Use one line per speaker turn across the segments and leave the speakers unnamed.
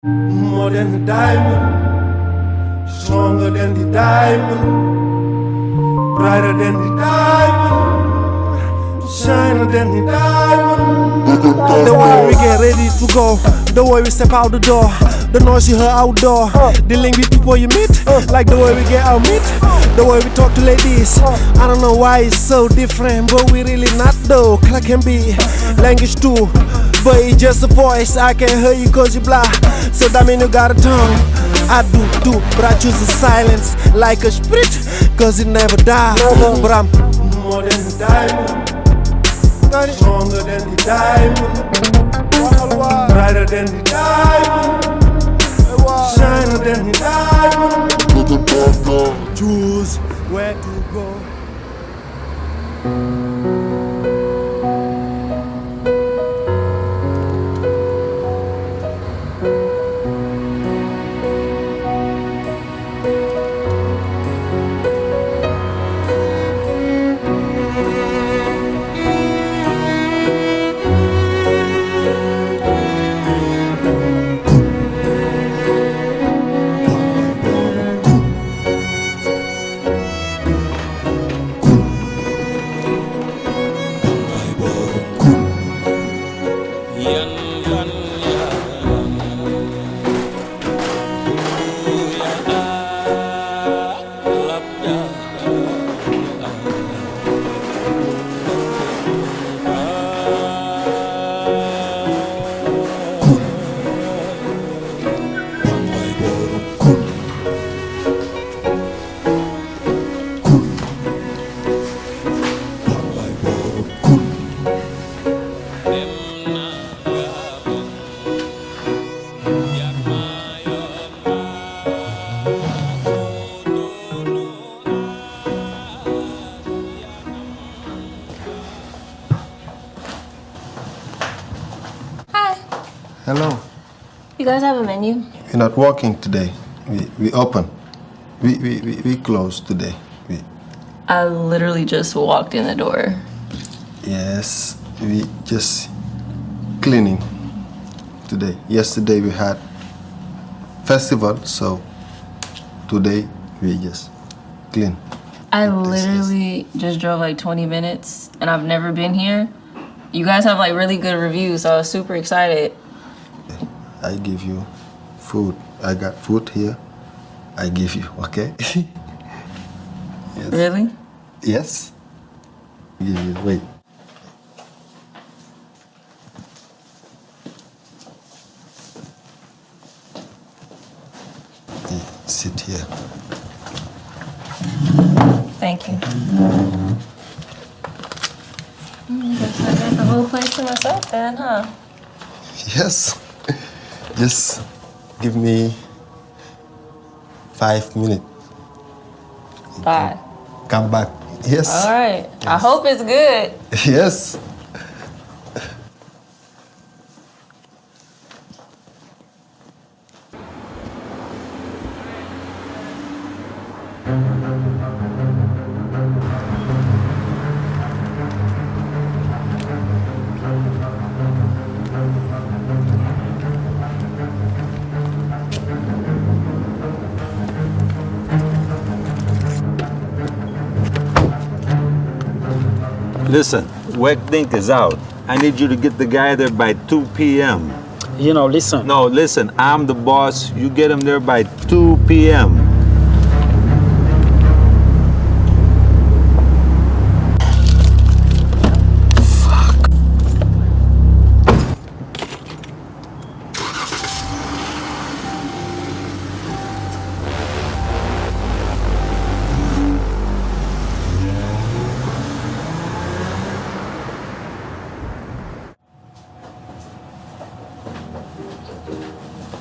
More than the diamond, stronger than the diamond, brighter than the diamond, shiner than the diamond. The way we get ready to go, the way we step out the door, the noise you hear outdoor, dealing with people you meet, like the way we get our meat, the way we talk to ladies. I don't know why it's so different, but we really not though. Clock can be language too, but it's just a voice. I can hear you cause you blah, so that mean you got a tongue. I do, but I choose the silence like a spirit, cause it never dies. But I'm more than the diamond, stronger than the diamond, brighter than the diamond, shiner than the diamond. Choose where to go. Hello.
You guys have a menu?
We're not working today. We open. We close today.
I literally just walked in the door.
Yes, we just cleaning today. Yesterday we had festival, so today we just clean.
I literally just drove like 20 minutes and I've never been here. You guys have like really good reviews, so I was super excited.
I give you food. I got food here. I give you, okay? Yes.
Really?
Yes. Give you. Wait. Sit here.
Thank you. Guess I got the whole place to myself then, huh?
Yes. Just give me 5 minutes.
Bye.
Come back. Yes.
All right.
Yes.
I hope it's good.
Yes.
Listen, Wegdink is out. I need you to get the guy there by 2 p.m.
You know, listen.
No, listen, I'm the boss. You get him there by 2 p.m.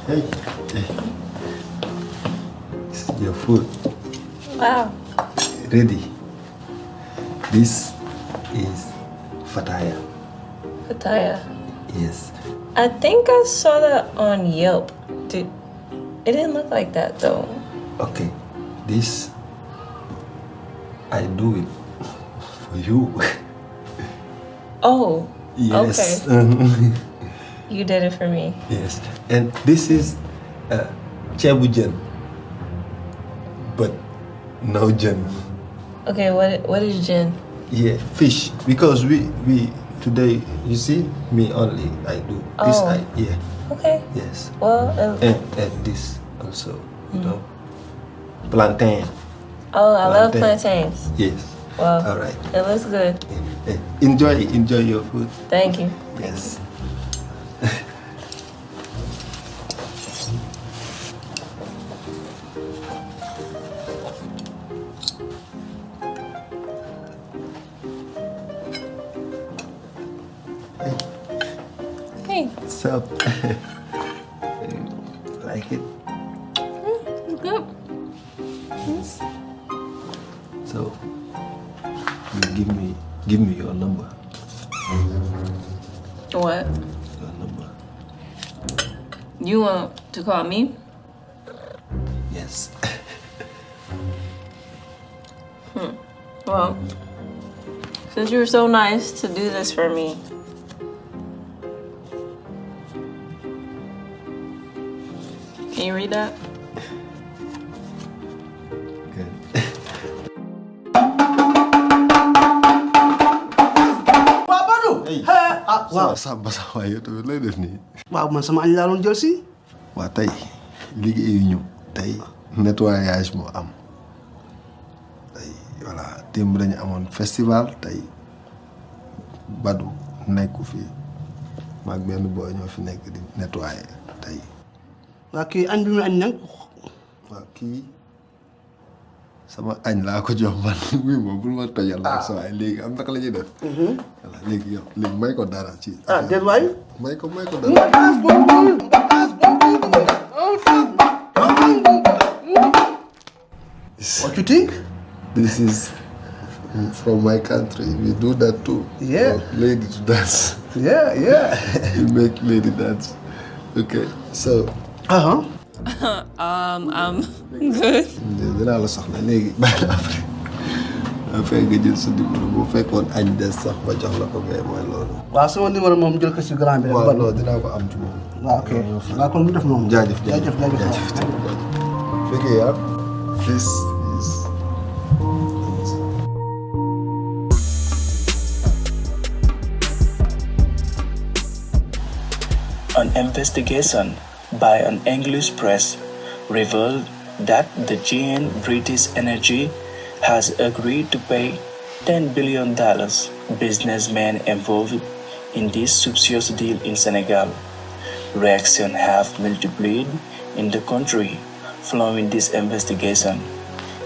Hey. This is your food.
Wow.
Ready. This is fataya.
Pattaya.
Yes.
I think I saw that on Yelp. It didn't look like that though.
Okay. This I do it for you.
Oh.
Yes.
Okay. You did it for me.
Yes. And this is
ceebu jën, but no jën.
Okay, what is gin?
Yeah, fish. Because we today, you see, me only I do this.
Oh.
Yeah.
Okay.
Yes.
Well,
And this also, you know, plantain.
oh, I love
Plantain.
plantains.
Yes.
Well,
All right.
it looks good.
Enjoy your food.
Thank you.
Yes.
Hey,
So, like it?
it's good.
So, you give me your number.
What?
Your number.
You want to call me?
Yes.
Well, since you were so nice to do this for me, can you read that?
Good.
Waaw Badou. Waaw.
Samba Samba yow tamit lay def nii.
waaw man sama añ laa doon jël si.
waa tey liggéeyuñu tey nettoyage moo am tey voilà démb dañu amoon festival tey Badou nekku fii maag benn booy ñoo fi nekk di nettoyer tey.
waa kii añ bi mu añ nag.
waaw kii sama añ laa ko jox man oui moom bul ma tojal ak sa waay léegi am naka la ñuy def. voilà léegi yow léegi may ko dara ci.
déet waay.
may ko dara.
What you think?
This is from my country. We do that too.
Yeah.
For lady to dance.
Yeah.
We make lady dance. Okay, so.
I'm good.
dinaa la soxla léegi bàyyi la après après nga jël sa numéro bu fekkoon añ des sax ma jox la ko mais mooy loolu.
waaw sama numéro moom jël ko si grand bi rek.
waaw non dinaa ko am ci moom.
waaw ok waaw kon mu def noonu.
jaajëf. fekkee yaa this is.
An investigation by an English press revealed that the giant British Energy has agreed to pay $10 billion businessmen involved in this suspicious deal in Senegal. Reactions have multiplied in the country following this investigation.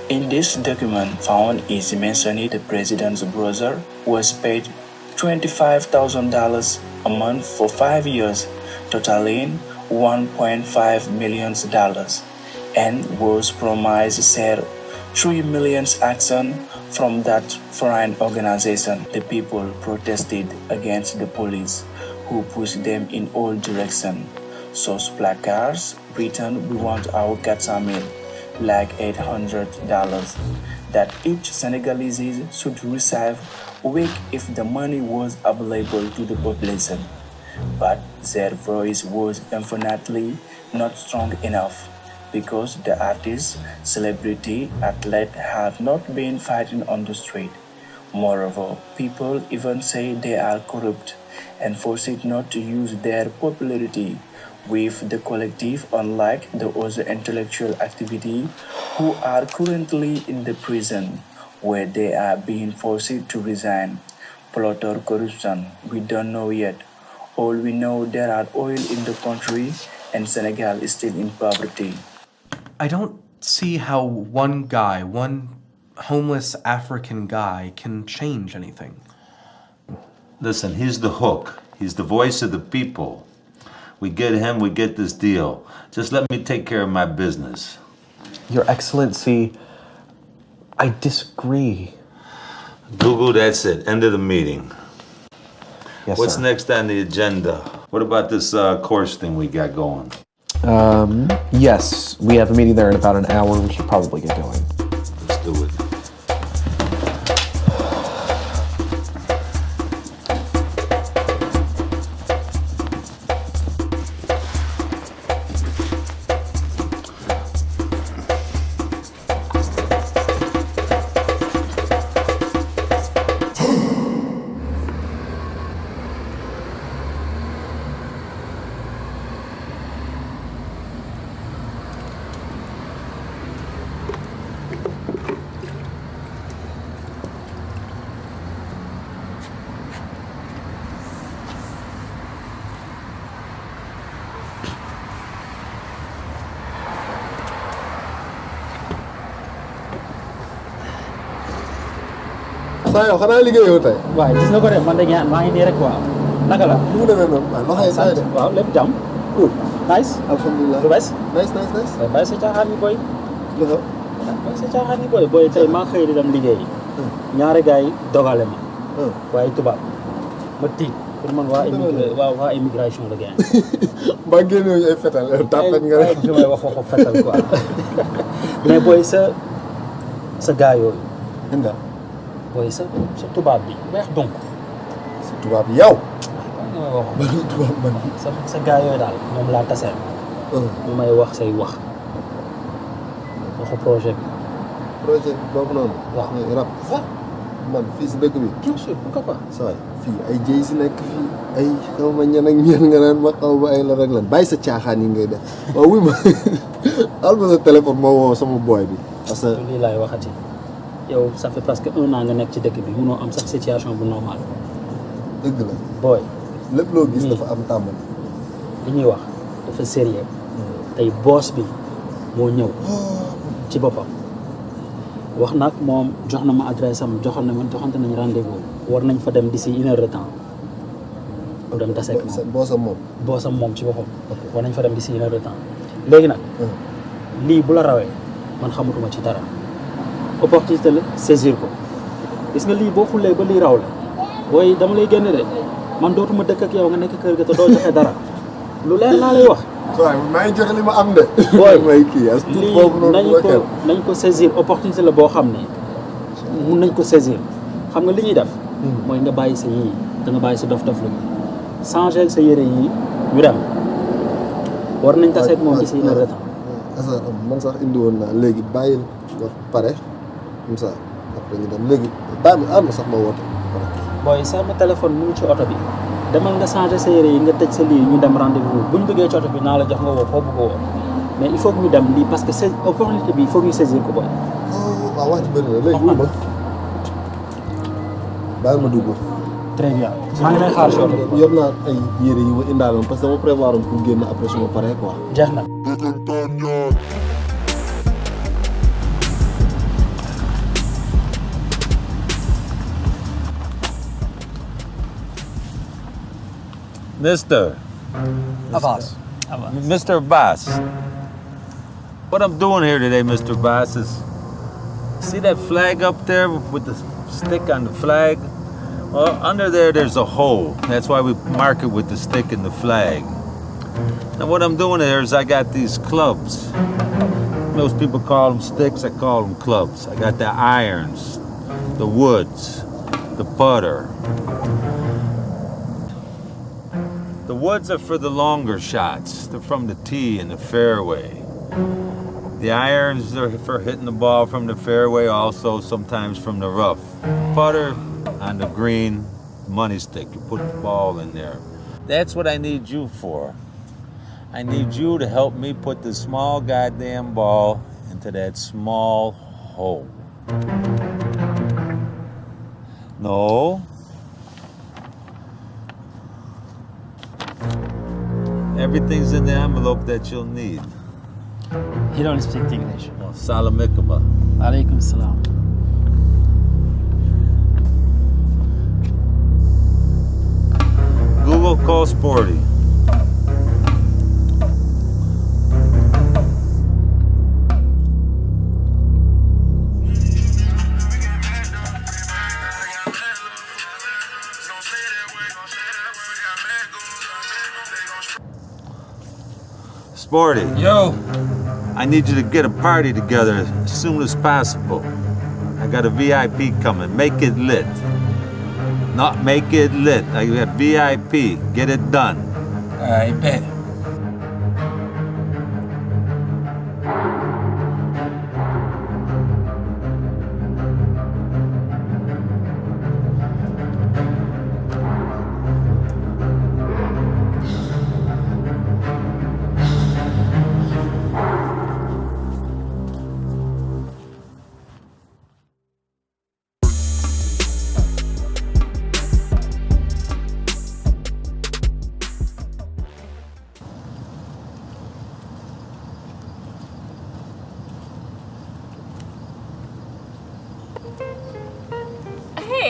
In this document found is mentioned the president's brother was paid $25,000 a month for 5 years, totaling $1.5 million, and was promised share $3 million action from that foreign organization. The people protested against the police, who pushed them in all directions. Such placards written, "We want our Katsamil," like $800, that each Senegalese should receive a week if the money was available to the population. But their voice was unfortunately not strong enough, because the artists, celebrity, athlete have not been fighting on the street. Moreover, people even say they are corrupt and forced not to use their popularity with the collective, unlike the other intellectual activity who are currently in the prison, where they are being forced to resign. Plot or corruption, we don't know yet. All we know, there are oil in the country and Senegal is still in poverty.
I don't see how one guy, one homeless African guy, can change anything.
Listen, he's the hook. He's the voice of the people. We get him, we get this deal. Just let me take care of my business.
Your Excellency, I disagree.
Google, that's it. End of the meeting.
Yes,
What's
sir.
next on the agenda? What about this course thing we got going?
Yes, we have a meeting there in about an hour. We should probably get going.
Let's do it.
saa yow xanaa liggéeyoo tey.
waaye gis nga ko de man de ñaan maa ngi nii rek quoi naka la.
nu mu demee noonu waaw loxo yi saa de.
waaw lépp jàmm. cool nice.
alhamdulilah
lu bees.
nice.
bàyyi sa caaxaan yi booy.
lu xew.
bàyyi sa caaxaan yi booy tey maa xëy di dem liggéeyi. ñaari gars yi dogale ma. waaye tubaab ma tiit pour man waa immigration la gars yi.
mbaa génne ay fetal tàppet nga rek.
fi may wax waxu fetal quoi mais booy sa gars yooyu.
nga
booy sa tubaab bi weex donc.
sa tubaab bi yow.
ban tubaab man. sa gars yooyu daal moom laa taseel. mu may wax say wax waxu projet bi.
projet boobu noonu.
waaw
rap. man fii si dëkk bi.
bien sûr pourquoi pas.
saa fii ay jëy si nekk fii ay xaw ma ñan ak ñan nga naan ma xaw ba ay la rek lan bàyyi sa caaxaan yi ngay def waaw wuy ma al ma sa téléphone moo woo sama boy bi parce que
lii laay waxati yow ça fait presque 1 an nga nekk ci dëkk bi munoo am sax situation bu normal.
dëgg la
booy.
lépp loo gis dafa am tàmbali.
li ñuy wax dafa sérieux tey boss bi moo ñëw ci boppam wax nag moom jox na ma adresse am joxante nañ rendez-vous war nañ fa dem d'ici 1 heure de temps pour dem tase ak moom boosam moom ci boppam war nañ fa dem d'ici 1 heure de temps léegi nag lii bu la rawee man xamatuma ci dara opportunité la saisir ko gis nga lii boo xullee ba lii raw la booy dama lay génne de man dootuma dëkk ak yow nga nekk kër ga te doo joxe dara lu leer laa lay wax.
waaw maa ngi joxe li ma am de.
booy
lii
nañ ko saisir opportunité la boo xam ne mun nañ ko saisir xam nga li ñuy def. mooy nga bàyyi sa yii da nga bàyyi sa dof-dof la changer sa yére yii ñu dem war nañ taseet moom ci si une heure de temps.
man sax indi woon naa léegi bàyyil nga pare comme ça après ñu dem léegi bàyyi ma sax ma woote.
booy sama téléphone mu ngi ci oto bi demal nga changer sa yére yi nga tëj sa lii ñu dem rendez-vous bu ñu bëggee ci oto bi naa la jox nga woo foo bëgg a woo mais il faut que ñu dem lii parce que c'est opportunité bi il faut que ñu saisir ko booy.
waaw wax ci bëri na léegi ma bàyyi ma dugg.
très bien maa ngi lay xaar si oto bi.
yor naa ay yére yu ma indaaloon parce que dama prévoir pour génn après su ma paree quoi.
jeex na.
Mr.
Abbas.
Mr. Abbas. What I'm doing here today, Mr. Abbas, is see that flag up there with the stick on the flag? Well, under there's a hole. That's why we mark it with the stick and the flag. Now what I'm doing here is I got these clubs. Most people call them sticks, I call them clubs. I got the irons, the woods, the putter. The woods are for the longer shots. They're from the tee and the fairway. The irons are for hitting the ball from the fairway, also sometimes from the rough. Putter on the green, money stick. You put the ball in there. That's what I need you for. I need you to help me put the small goddamn ball into that small hole. No. Everything's in the envelope that you'll need.
He don't speak English.
No, Salam Ikaba.
Alaikum salam.
Google call Sporty. Sporty.
Yo.
I need you to get a party together as soon as possible. I got a VIP coming. Make it lit. Not make it lit. I got VIP. Get it done.
I bet.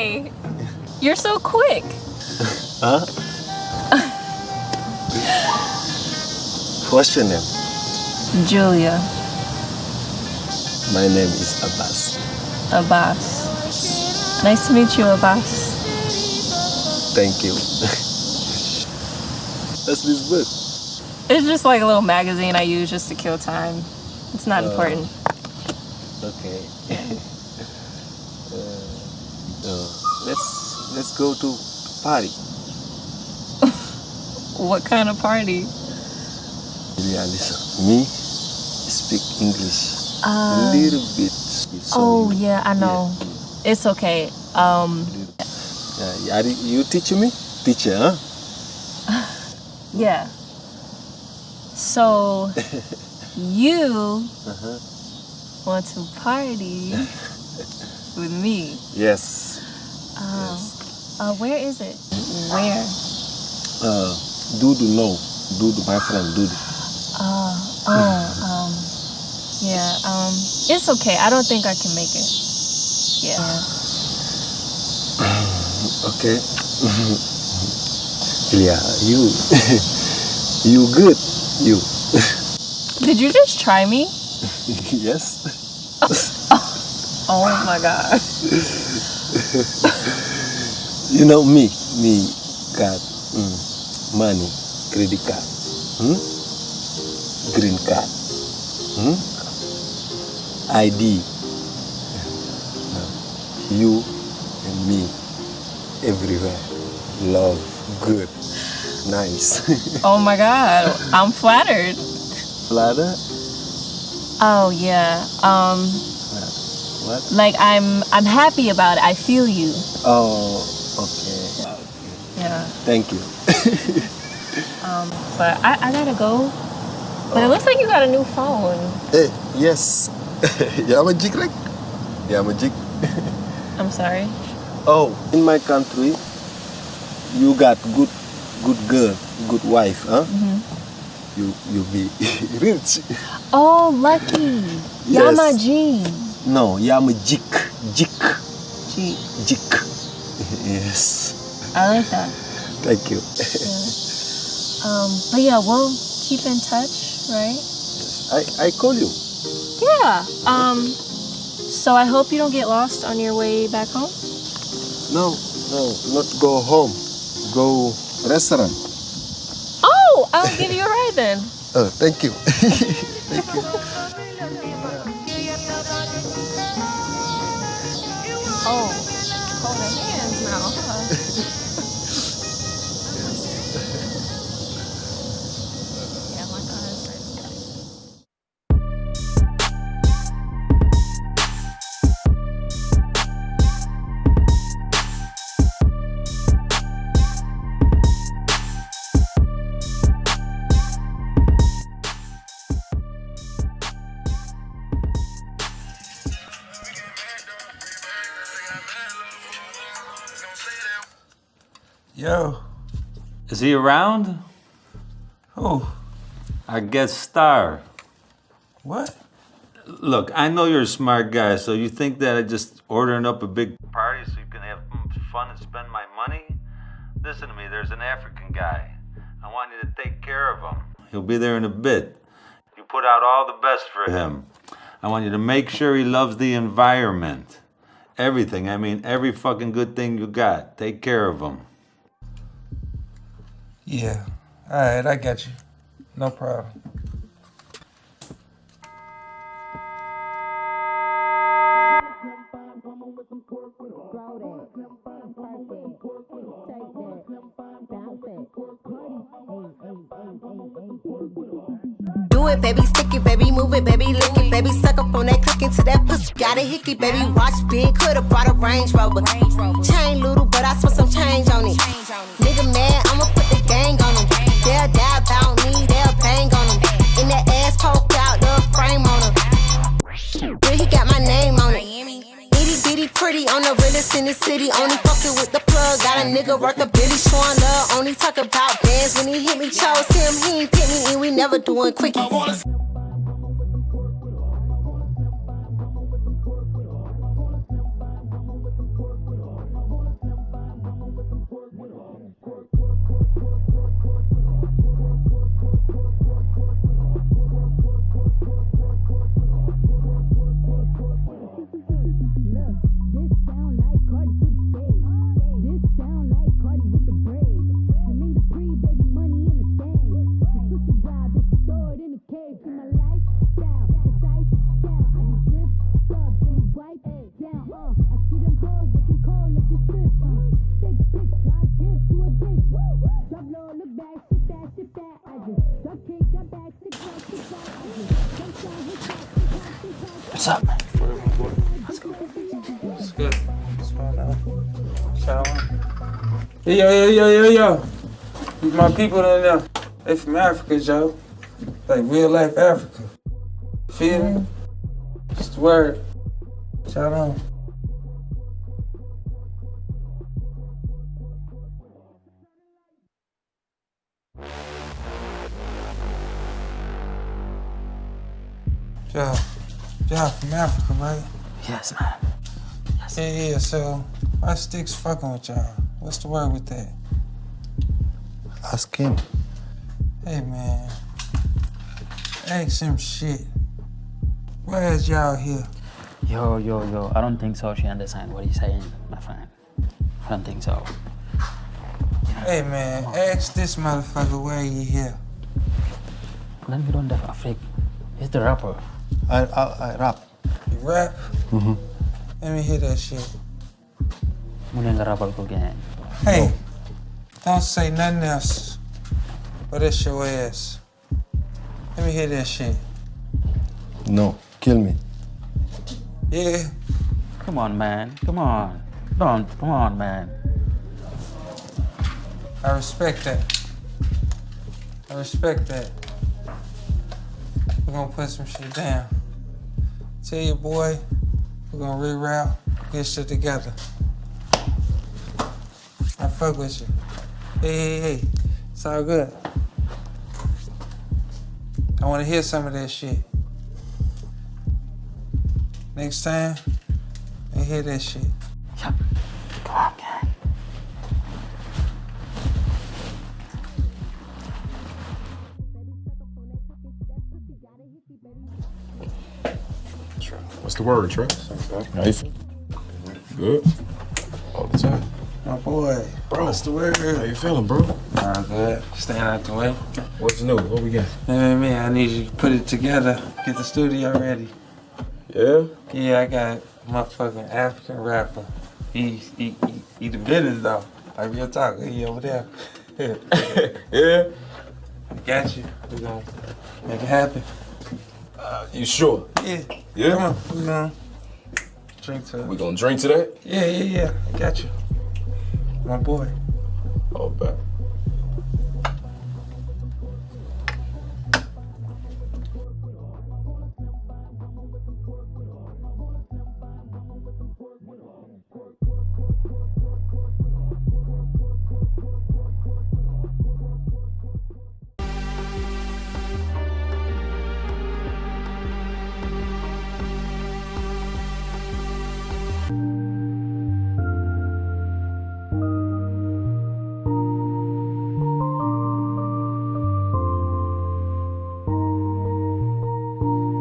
Why? You're so quick.
Huh? What's your name?
Julia.
My name is Abbas.
Abbas. Nice to meet you, Abbas.
Thank you. That's this book.
It's just like a little magazine I use just to kill time. It's not important.
Okay. Let's go to party.
What kind of party?
Yeah, listen. Me speak English a little bit. So
Yeah, I know. It's okay.
You teach me? Teacher, huh?
Yeah. So, you want to party with me?
Yes.
Where is it? Where?
Dudu, no. Dudu, my friend Dudu.
Yeah, it's okay. I don't think I can make it. Yeah.
Okay. Yeah, you good. You.
Did you just try me?
Yes.
Oh my God.
You know me got money, credit card, green card, ID. You and me everywhere. Love, good, nice.
Oh my God. I'm flattered.
Flatter?
Oh yeah.
What?
Like I'm happy about it. I feel you.
Oh, okay.
Yeah.
Thank you.
But I gotta go. But it looks like you got a new phone.
Hey, yes. Yeah, magic, right? Yeah, magic.
I'm sorry.
Oh, in my country, you got good girl, good wife, huh? You be rich.
Oh, lucky.
Yes.
Yama G.
No, Yama Jik.
G.
Jik. Yes.
I like that.
Thank you.
But yeah, we'll keep in touch, right?
I call you.
Yeah. So I hope you don't get lost on your way back home.
No, not go home. Go restaurant.
Oh, I'll give you a ride then.
Oh, thank you. Thank you.
Oh, holding hands now, huh? Yeah, my
Yo, is he around?
Who?
Our guest star.
What?
Look, I know you're a smart guy, so you think that I just ordering up a big party so you can have fun and spend my money? Listen to me, there's an African guy. I want you to take care of him. He'll be there in a bit. You put out all the best for him. I want you to make sure he loves the environment. Everything, I mean every fucking good thing you got. Take care of him.
Yeah. Alright, I got you. No problem.
Do it, baby, stick it, baby, move it, baby, lick it, baby, suck up on that, click into that pussy. Got a hickey, baby, watch big, coulda brought a Range Rover. Chain little, but I spent some change on it. Nigga mad, I'ma put the gang on him. They'll die about me, they'll bang on him. In that ass poked out, the frame on him. Yeah, he got my name on it. Itty bitty pretty, on the realest in the city. Only fucking with the plug, got a nigga worth a billy, showing love. Only talk about bands when he hit me, chose him, he ain't pick me, and we never doing quickies.
What's up, man?
It's good. What's going on? Shower. Yo. My people in there, they from Africa, Joe. Like real life Africa. Feel me? Just the word. Shout out. Y'all from Africa, right?
Yes, man.
Yeah, so why Sticks fucking with y'all? What's the word with that?
Ask him.
Hey, man. Ask him shit. Why is y'all here?
Yo. I don't think so. She understand what he's saying, my friend. I don't think so.
Hey, man, ask this motherfucker why he here.
Then we don't have Afrik. He's the rapper.
I rap.
You rap?
Mm-hmm.
Let me hear that shit.
Muna nga rapper ko ganyan.
Hey, don't say nothing else. But it's your ass. Let me hear that shit.
No, kill me.
Yeah.
Come on, man. Come on, man.
I respect that. We're gonna put some shit down. Tell your boy, we're gonna reroute, get shit together. I fuck with you. Hey. It's all good. I wanna hear some of that shit. Next time, I hear that shit.
Yeah. Come on, gang.
What's the word, Trust? Nice. Good. All the time.
My boy.
Bro,
What's the word?
How you feeling, bro?
All good. Staying out the way.
What's new? What we got?
Man, I need you to put it together. Get the studio ready.
Yeah?
Yeah, I got motherfucking African rapper. He the business though. Like real talk. He over there.
Yeah?
Got you. We gonna make it happen.
You sure?
Yeah.
Yeah?
Come on. We gonna drink to it.
We gonna drink to that?
Yeah. I got you. My boy.
Oh, bet.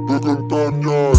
Pegan Tanyay.